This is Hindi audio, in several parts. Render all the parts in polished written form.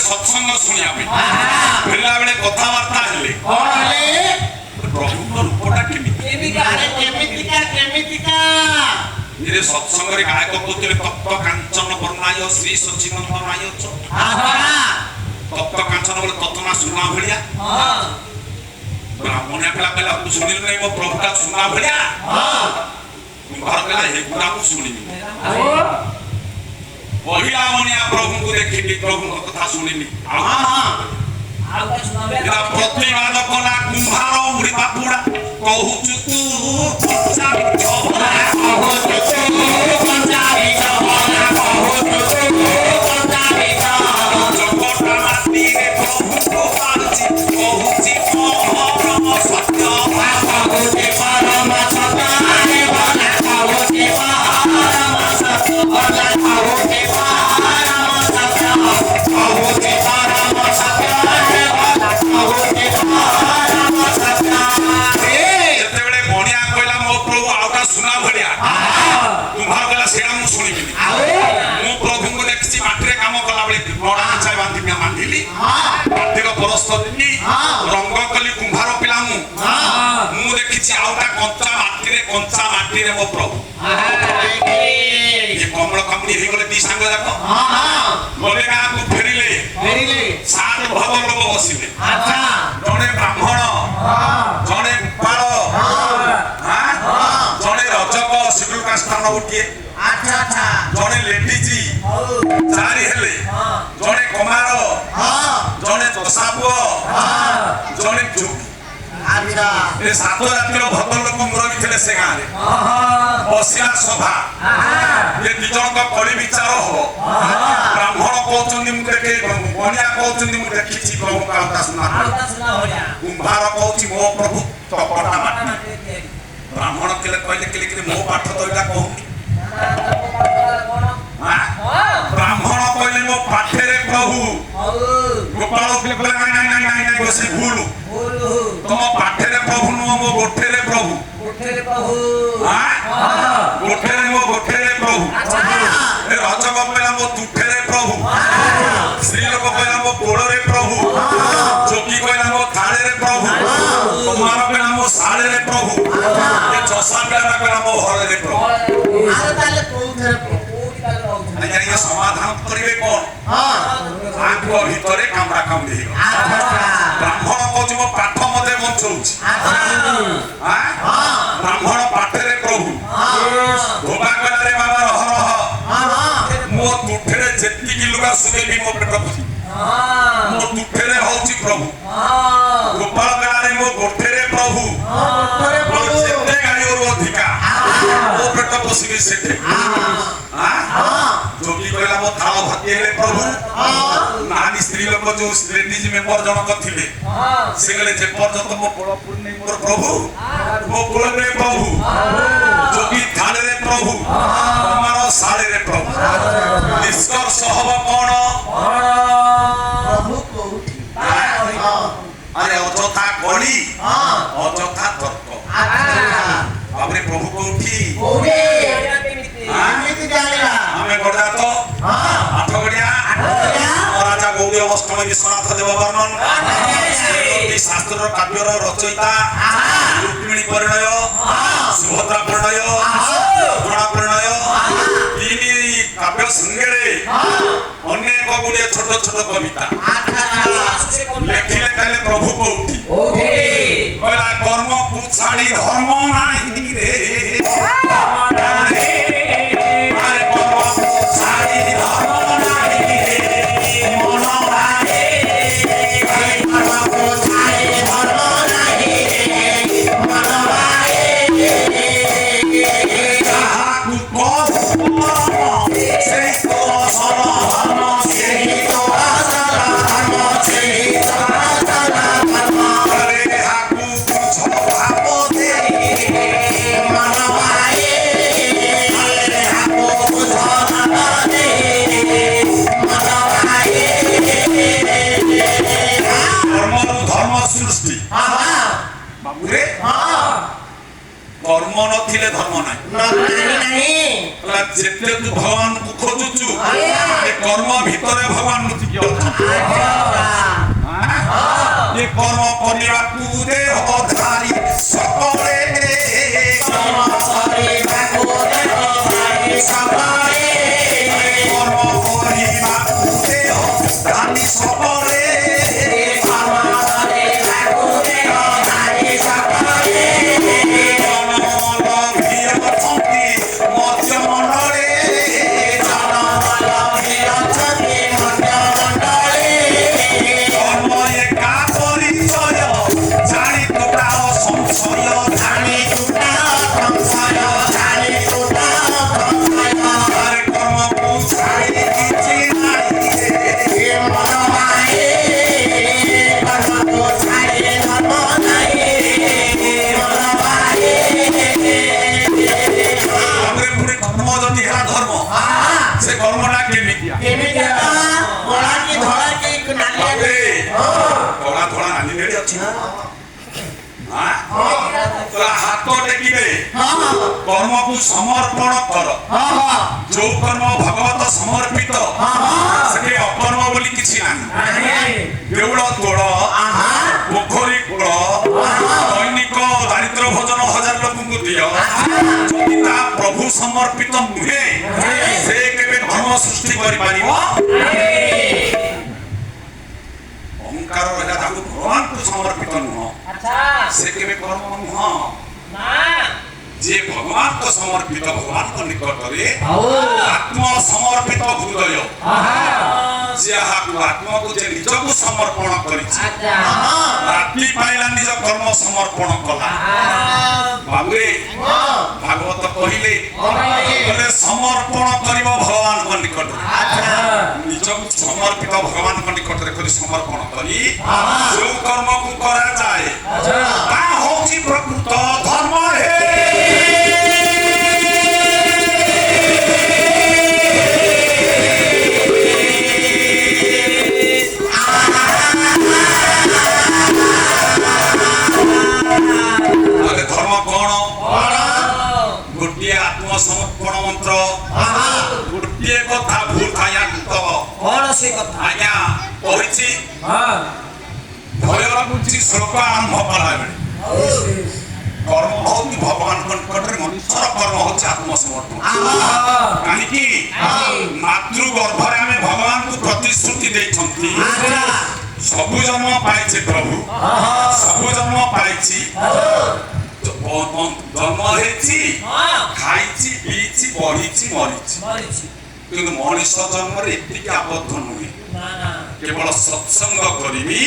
सत्संग शुणा फेरला बेले कथबार्ता हेले प्रभु रूपटा केमिति सत्संग गायक कहते तप्त कांचन वर्णाय श्री सचिनंदनाय तप्त कांचन बोले तत्ना सुना भलिया ब्राह्मण पिला कहला तू सुनिल नहीं मो प्रभुटा सुना भलिया कुंभार कहला हे गुरा को सुनिनी पहिला मनिया प्रभु को देखिली प्रभु को कथा सुनिनी प्रतिवाद कला कुंभार मुड़ी बापुड़ा कहूचु तू पंचाबी चबला कहूचु तू पंचाबी चबला कहूचु तू पंचाबी चबला जगत माटी रे प्रभु को पारची कहूची परम सत्य कहूची परम सत्य रे बोला कहूची परम सत्य बोला कहूची परम सत्य कहूची परम सत्य रे बोला कहूची परम सत्य जेतेबेले बणिया कहला मो प्रभु आउटा सुना भलिया तुम्हार कहला सेडा मु सुनिबी मु प्रभु को देखछि माटरे काम कला बेले बडा चाय बांधी मिया बांधिली माटीर परस्त दिनी रंग कली कुंभार पिला मु देखछि आउटा कंचा माटीरे मो प्रभु ये कमल कमनी हे गले दी संग जाको गले का को फेरिले सात भव लोग बसिले अच्छा जने ब्राह्मण जने गोपाल जने रजक शिडुल काष्ठान उठिए अच्छा अच्छा जने लेडीजी चारि हेले जने कुमार जने दशापुओ जने जोगी अच्छा ए सात जातिर भक्त लोक मुरबी थे से गाँ बसिया सभा ये दी जन का कली विचार हो ब्राह्मण कहउचंदी मु देखे बनिया कहउचंदी मु देखिछि प्रभु का कथा सुना कुंभार कहउछि मो प्रभु तपटा माटी ब्राह्मण केले कहले मो पाठ तोइला कहउनी ब्राह्मण कहले मो पाठे रे प्रभु गोपाल कहले नहीं बसे भूल तुम पाठे रे प्रभु नो मो गोठे रे प्रभु गोठे रे मो गोठे रे प्रभु ए रजक कहला मो तुठे रे प्रभु श्री लोक कहला मो गोड़ रे प्रभु जोगी कहला मो थाळे रे प्रभु कुमार कहला मो साळे रे प्रभु ए चसा कहला मो हरे रे प्रभु आरे ताले कोउथे रे प्रभु नहीं ये समाधान करिवे कोन आंखो भितरे कामरा काम देहि ब्राह्मण कहउछि मो पाठ मते बंचौछि ब्राह्मण पाठे रे प्रभु धोबा कहला रे बाबा हर मो तुठेरे जेति कि लुगा सुनेबी मो पेट पुछि मो तुठेरे होछि प्रभु गोपाल कहला रे मो गोठेरे प्रभु प्रभु जेते गाड़ी और अधिका मो पेट पुछि सेते जोगी कहला मो थाल भर्ती हेले प्रभु नानी स्त्री लोक जो लेडीज मेंबर जनक थिले से गले जे पर्यंत मो कोळ पूर्ण मोर प्रभु मो कोळ रे प्रभु जोगी थाले रे प्रभु हमारो साले रे प्रभु निष्कर्ष हब कोन प्रभु कोठी अरे अजथा गणी अजथा तर्क बाबरे प्रभु कोठी कोठी आमिति जानिला हमें गडा तो आठ गडिया राजा गौरी अष्टम विश्वनाथ देव वर्णन शास्त्र काव्यर रचयिता रुक्मिणी परिणय सुभद्रा परिणय गुणा परिणय तीन काव्य संगेरे अनेक गुड़िया छोट छोट कविता लेखिले कहले प्रभु कोठी कहला कर्म को छाड़ी धर्म नाही रे Haku कर्म नथिले धर्म नहीं जेते तू भगवान को खोजुचु ये कर्म भितरे भगवान नुति ये कर्म करिया को देह धारी सकले कर्म करिया को देह धारी सकले कर्म करिया को देह धारी सकले हाथ टेकिबे कर्म को समर्पण कर जो कर्म भगवत समर्पित से अकर्म बोली किसी नहीं देउल तोड़ पोखरी कूल दैनिक दारिद्र भोजन 1000 लोक को दियो जदि ता प्रभु समर्पित नुहे से केबे धर्म सृष्टि करि पारिबो अहंकार रहा ताको भगवान को समर्पित नुह से केबे कर्म नुह जे भगवान को समर्पित भगवान को निकट रे आत्म समर्पित हृदय जे आत्मा को जे निज को समर्पण करि रात्रि पाइला निज कर्म समर्पण कला बाबुरे भागवत कहिले बोले समर्पण करिवो भगवान को निकट निज को समर्पित भगवान को निकट रे करि समर्पण करी जो कर्म को करा जाए ता होछि प्रकृत धर्म हे समर्पण मंत्र गोटे कथा भूल थाया कौन से कथा आज्ञा कहिछि भय लागुछि श्लोक आरंभ कला बेले कर्म होति भगवान निकट रे मनुष्य कर्म होछि आत्मसमर्पण काहे कि मातृ गर्भ रे हमें भगवान को प्रतिश्रुति देछंती सबु जन्म पाइछे प्रभु सबु जन्म पाइछि जन्म हेछि खाइछि पीछि बढ़िछि मरिछि किंतु मनुष्य जन्म रे एतिक आबद्ध नुहे केवल सत्संग करिबी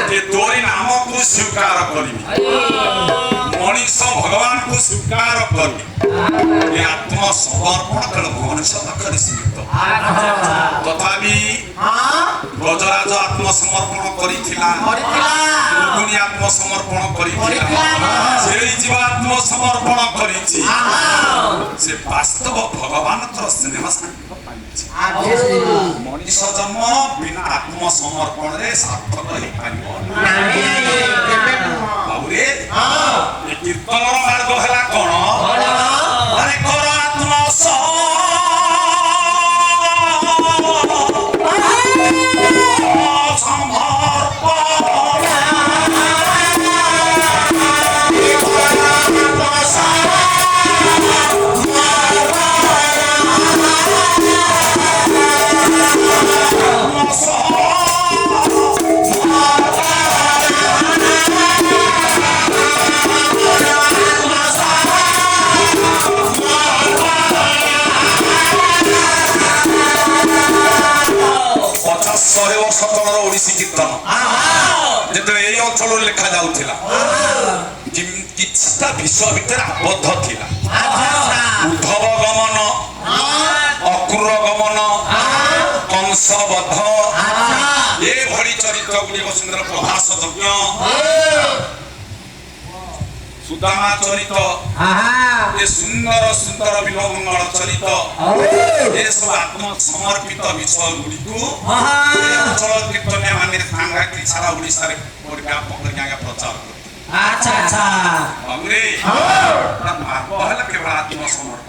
जे तोरी नाम को स्वीकार करिबी मनुष्य भगवान को स्वीकार करिबी ये आत्म समर्पण कर मनुष्य तक सीमित तथापि गजराज आत्म समर्पण करिथिला गुणी आत्म समर्पण करिथिला से जीवात्म समर्पण करिछि से वास्तव भगवान तर स्नेह संग पाइछि मनुष्य जन्म बिना आत्म समर्पण रे सार्थक हे पाइबो बाबुरे ए कीर्तन मार्ग हला कोन अरे कर आत्म ओडिसी कीर्तन जेते एई अंचल लेखा जाउथिला किछटा विषय भितर आबद्ध थिला उद्धव गमन अक्रूर गमन कंस वध ए भड़ी चरित्र गुडी सुंदर प्रभास यज्ञ सुदामा चरित ये सुंदर सुंदर विलोक मंगल चरित ये सब आत्म समर्पित विषय गुडी को अंचल कीर्तन माने सांगा कि सारा ओडिसा रे व्यापक प्रचार करते अच्छा ଆଚ୍ଛା ବାବୁରେ ହଁ ତା ଭାବ ହେଲା କେବଳ ଆତ୍ମସମର୍ପଣ